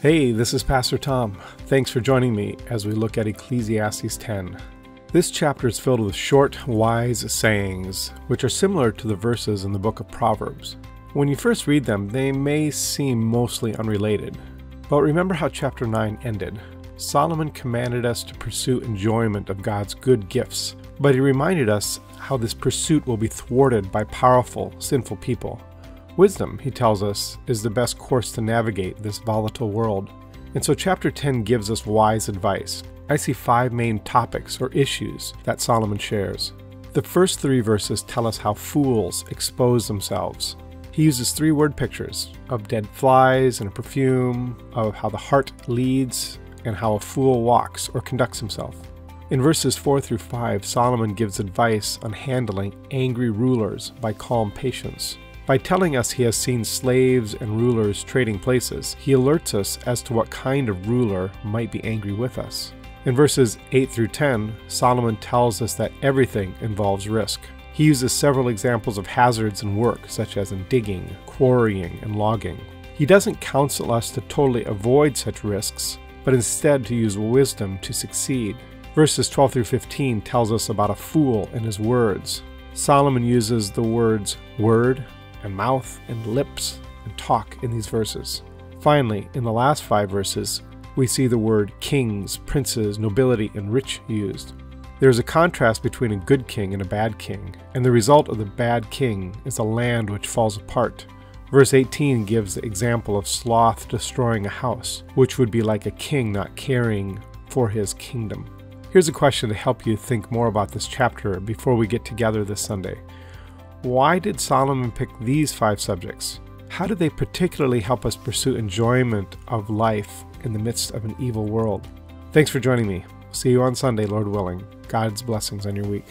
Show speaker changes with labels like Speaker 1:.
Speaker 1: Hey, this is Pastor Tom. Thanks for joining me as we look at Ecclesiastes 10. This chapter is filled with short, wise sayings, which are similar to the verses in the book of Proverbs. When you first read them, they may seem mostly unrelated. But remember how chapter 9 ended. Solomon commanded us to pursue enjoyment of God's good gifts, but he reminded us how this pursuit will be thwarted by powerful, sinful people. Wisdom, he tells us, is the best course to navigate this volatile world. And so chapter 10 gives us wise advice. I see 5 main topics or issues that Solomon shares. The first 3 verses tell us how fools expose themselves. He uses 3 word pictures of dead flies and a perfume, of how the heart leads, and how a fool walks or conducts himself. In verses 4 through 5, Solomon gives advice on handling angry rulers by calm patience. By telling us he has seen slaves and rulers trading places, he alerts us as to what kind of ruler might be angry with us. In verses 8 through 10, Solomon tells us that everything involves risk. He uses several examples of hazards in work, such as in digging, quarrying, and logging. He doesn't counsel us to totally avoid such risks, but instead to use wisdom to succeed. Verses 12 through 15 tells us about a fool and his words. Solomon uses the words word, and mouth, and lips, and talk in these verses. Finally, in the last 5 verses, we see the word kings, princes, nobility, and rich used. There is a contrast between a good king and a bad king, and the result of the bad king is a land which falls apart. Verse 18 gives the example of sloth destroying a house, which would be like a king not caring for his kingdom. Here's a question to help you think more about this chapter before we get together this Sunday. Why did Solomon pick these 5 subjects? How did they particularly help us pursue enjoyment of life in the midst of an evil world? Thanks for joining me. See you on Sunday, Lord willing. God's blessings on your week.